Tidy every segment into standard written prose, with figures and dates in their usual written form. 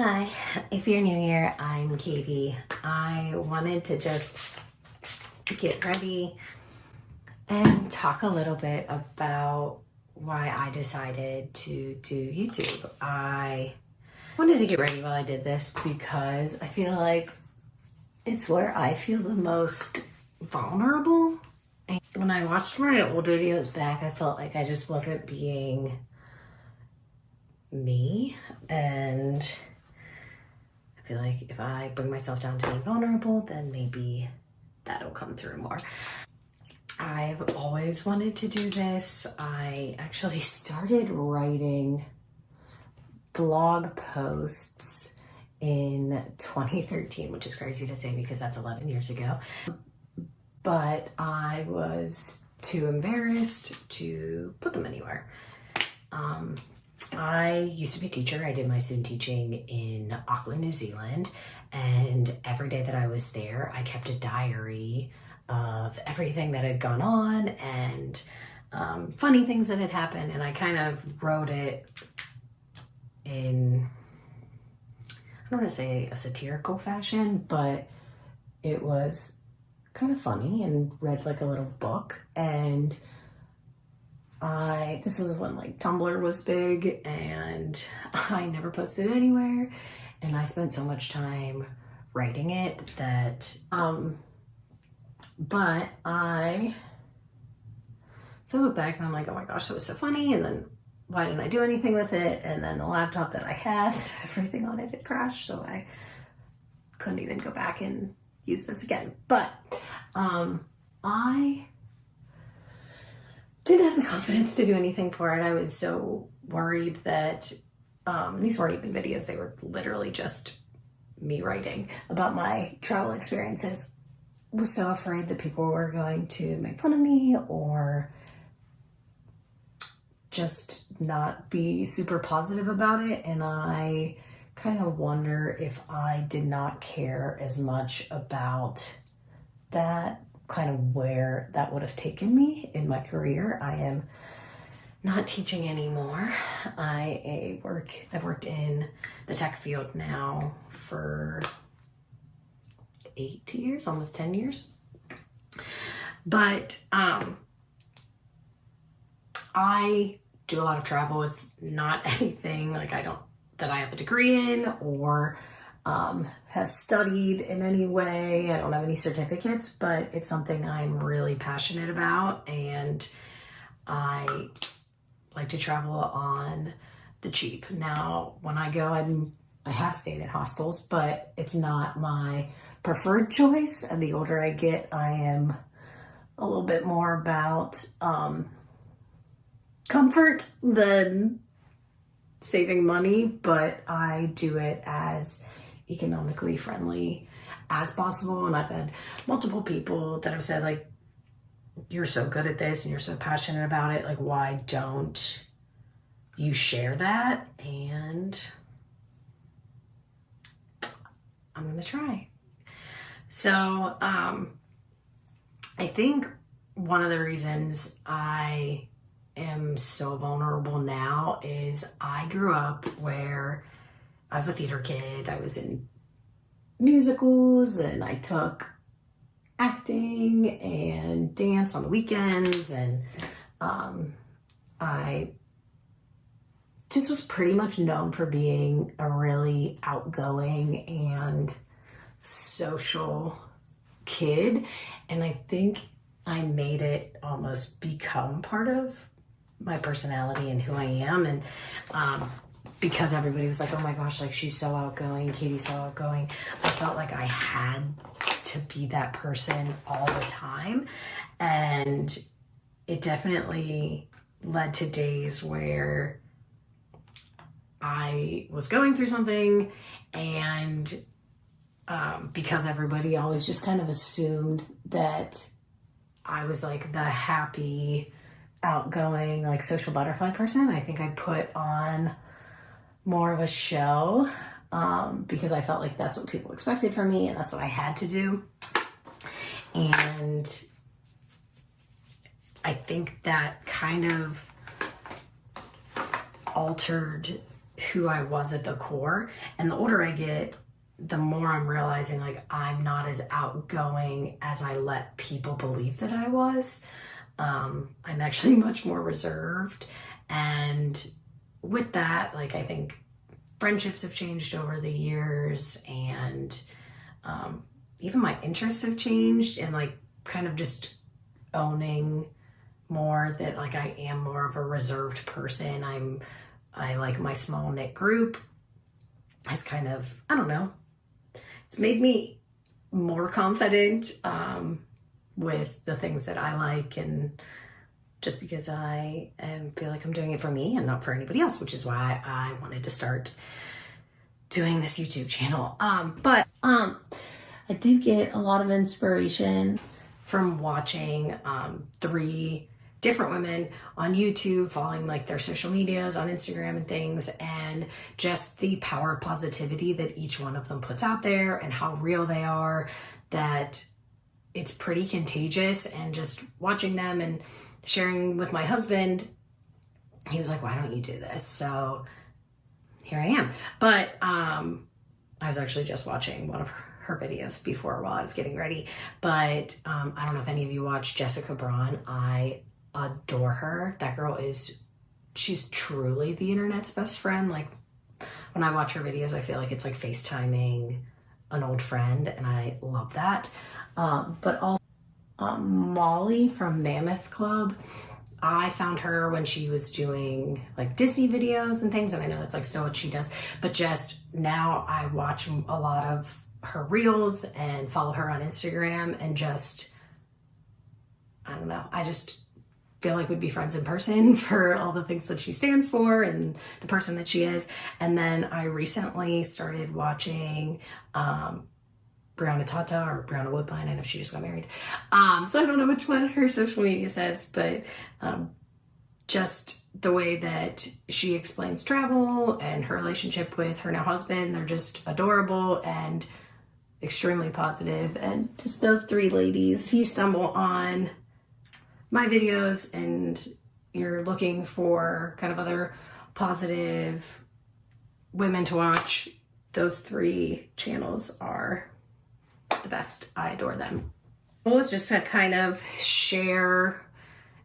Hi, if you're new here, I'm Katie. I wanted to just get ready and talk a little bit about why I decided to do YouTube. I wanted to get ready while I did this because I feel like it's where I feel the most vulnerable. And when I watched my old videos back, I felt like I just wasn't being me, and I feel like if I bring myself down to being vulnerable, then maybe that'll come through more. I've always wanted to do this. I actually started writing blog posts in 2013, which is crazy to say because that's 11 years ago. But I was too embarrassed to put them anywhere. I used to be a teacher. I did my student teaching in Auckland, New Zealand, and every day that I was there, I kept a diary of everything that had gone on and funny things that had happened, and I kind of wrote it in, I don't want to say a satirical fashion, but it was kind of funny and read like a little book. And this was when like Tumblr was big, and I never posted it anywhere, and I spent so much time writing it that but I look back and I'm like, oh my gosh, that was so funny, and then why didn't I do anything with it? And then the laptop that I had, everything on it had crashed, so I couldn't even go back and use this again. But I didn't have the confidence to do anything for it. I was so worried that these weren't even videos. They were literally just me writing about my travel experiences. Was so afraid that people were going to make fun of me or just not be super positive about it. And I kind of wonder if I did not care as much about that, kind of where that would have taken me in my career. I am not teaching anymore. I've worked in the tech field now for 8 years, almost 10 years. But I do a lot of travel. It's not anything like that I have a degree in or have studied in any way. I don't have any certificates, but it's something I'm really passionate about, and I like to travel on the cheap. Now, when I go, I have stayed at hostels, but it's not my preferred choice. And the older I get, I am a little bit more about comfort than saving money, but I do it as economically friendly as possible. And I've had multiple people that have said, like, you're so good at this and you're so passionate about it, like, why don't you share that? And I'm gonna try. So I think one of the reasons I am so vulnerable now is I grew up where I was a theater kid. I was in musicals, and I took acting and dance on the weekends, and I just was pretty much known for being a really outgoing and social kid. And I think I made it almost become part of my personality and who I am. And because everybody was like, oh my gosh, like, she's so outgoing, Katie's so outgoing, I felt like I had to be that person all the time. And it definitely led to days where I was going through something, and because everybody always just kind of assumed that I was like the happy, outgoing, like, social butterfly person, I think I put on more of a show because I felt like that's what people expected from me, and that's what I had to do. And I think that kind of altered who I was at the core. And the older I get, the more I'm realizing like I'm not as outgoing as I let people believe that I was. I'm actually much more reserved. And with that, like I think friendships have changed over the years, and even my interests have changed, and like kind of just owning more that like I am more of a reserved person. I like my small knit group. It's kind of, I don't know, it's made me more confident with the things that I like, and just because I feel like I'm doing it for me and not for anybody else, which is why I wanted to start doing this YouTube channel. But I did get a lot of inspiration from watching 3 different women on YouTube, following like their social medias on Instagram and things, and just the power of positivity that each one of them puts out there and how real they are, that it's pretty contagious. And just watching them and sharing with my husband, he was like, why don't you do this? So here I am. But I was actually just watching one of her videos before while I was getting ready. But I don't know if any of you watch Jessica Braun. I adore her. That girl she's truly the internet's best friend. Like when I watch her videos, I feel like it's like FaceTiming an old friend, and I love that. But also Molly from Mammoth Club. I found her when she was doing like Disney videos and things, and I know that's like still what she does, but just now I watch a lot of her reels and follow her on Instagram, and just, I don't know, I just feel like we'd be friends in person for all the things that she stands for and the person that she is. And then I recently started watching Brianna Tata or Brianna Woodbine. I know she just got married. So I don't know which one her social media says, but just the way that she explains travel and her relationship with her now husband, they're just adorable and extremely positive. And just those 3 ladies, if you stumble on my videos and you're looking for kind of other positive women to watch, those 3 channels are the best. I adore them. Well, it's just to kind of share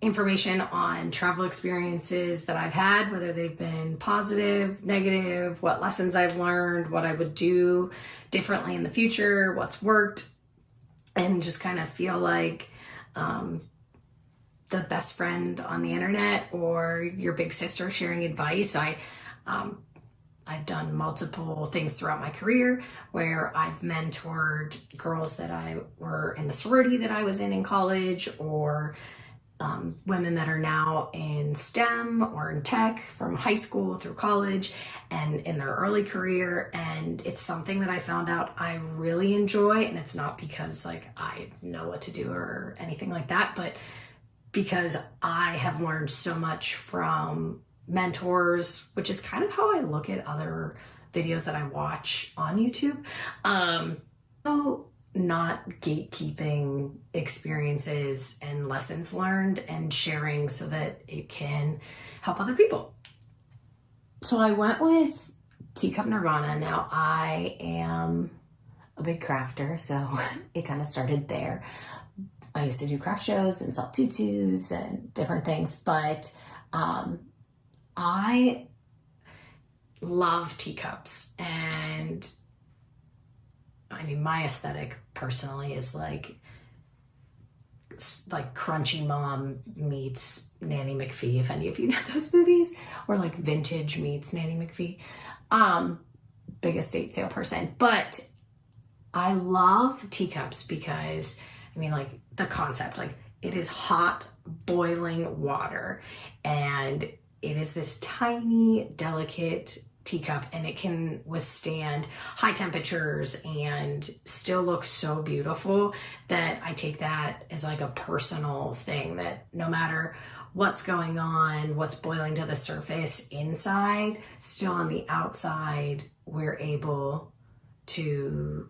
information on travel experiences that I've had, whether they've been positive, negative, what lessons I've learned, what I would do differently in the future, what's worked, and just kind of feel like the best friend on the internet or your big sister sharing advice. I've done multiple things throughout my career where I've mentored girls that I were in the sorority that I was in college, or women that are now in STEM or in tech from high school through college and in their early career. And it's something that I found out I really enjoy. And it's not because like I know what to do or anything like that, but because I have learned so much from mentors, which is kind of how I look at other videos that I watch on YouTube. So not gatekeeping experiences and lessons learned and sharing so that it can help other people. So I went with Teacup Nirvana. Now I am a big crafter, so it kind of started there. I used to do craft shows and sell tutus and different things, but I love teacups, and I mean, my aesthetic personally is like Crunchy Mom meets Nanny McPhee, if any of you know those movies, or like Vintage meets Nanny McPhee. Big estate sale person, but I love teacups because, I mean, like the concept, like it is hot boiling water, and it is this tiny, delicate teacup, and it can withstand high temperatures and still look so beautiful that I take that as like a personal thing, that no matter what's going on, what's boiling to the surface inside, still on the outside, we're able to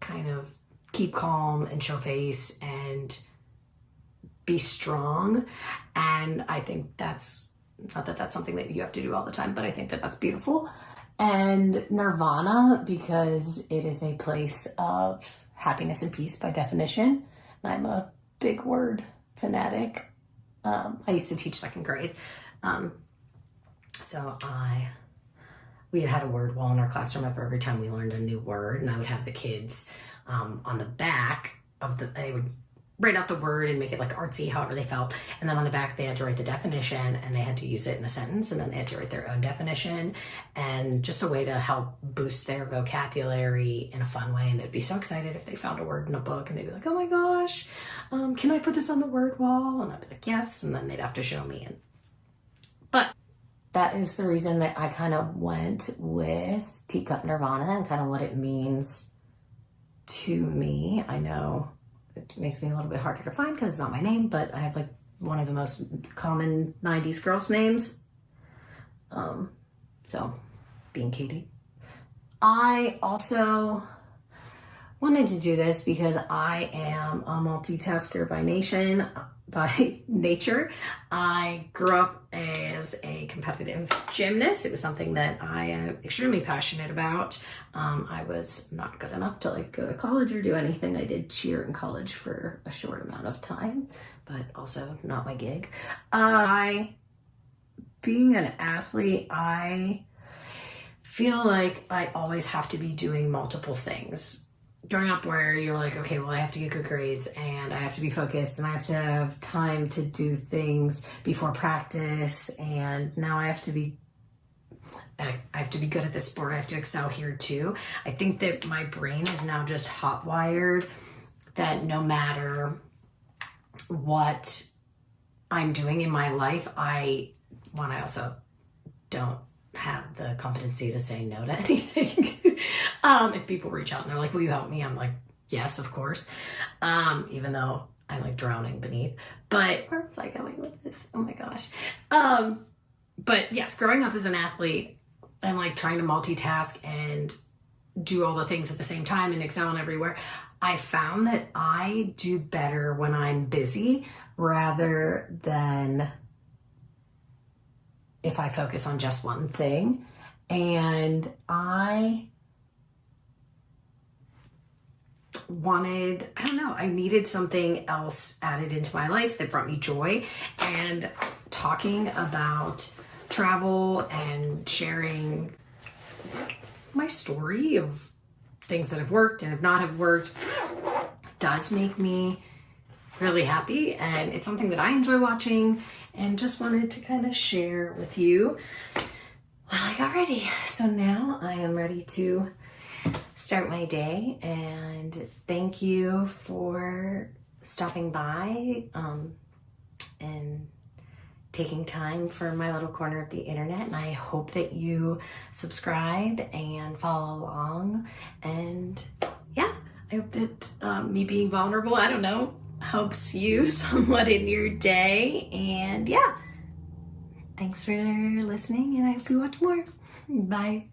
kind of keep calm and show face and be strong. And I think that's Not that that's something that you have to do all the time, but I think that that's beautiful. And Nirvana, because it is a place of happiness and peace by definition. And I'm a big word fanatic. I used to teach second grade. So we had a word wall in our classroom of every time we learned a new word, and I would have the kids on the back of they would write out the word and make it like artsy, however they felt. And then on the back, they had to write the definition, and they had to use it in a sentence, and then they had to write their own definition, and just a way to help boost their vocabulary in a fun way. And they'd be so excited if they found a word in a book, and they'd be like, oh my gosh, can I put this on the word wall? And I'd be like, yes. And then they'd have to show me. But that is the reason that I kind of went with Teacup Nirvana and kind of what it means to me. I know it makes me a little bit harder to find because it's not my name, but I have like one of the most common 90s girls' names. So, being Katie. I also wanted to do this because I am a multitasker by nature. I grew up as a competitive gymnast. It was something that I am extremely passionate about. I was not good enough to like go to college or do anything. I did cheer in college for a short amount of time, but also not my gig. Being an athlete, I feel like I always have to be doing multiple things. Growing up where you're like, okay, well, I have to get good grades and I have to be focused and I have to have time to do things before practice, and now I have to be good at this sport. I have to excel here too. I think that my brain is now just hot wired that no matter what I'm doing in my life, I also don't have the competency to say no to anything. If people reach out and they're like, will you help me? I'm like, yes, of course. Even though I'm like drowning beneath. But where was I going with this? Oh my gosh. But yes, growing up as an athlete and like trying to multitask and do all the things at the same time and excel in everywhere, I found that I do better when I'm busy rather than if I focus on just one thing. And I needed something else added into my life that brought me joy. And talking about travel and sharing my story of things that have worked and have not have worked does make me really happy. And it's something that I enjoy watching and just wanted to kind of share with you. Well, I got ready. So now I am ready to start my day, and thank you for stopping by and taking time for my little corner of the internet. And I hope that you subscribe and follow along. And yeah, I hope that me being vulnerable, I don't know, helps you somewhat in your day. And yeah, thanks for listening, and I hope you watch more. Bye.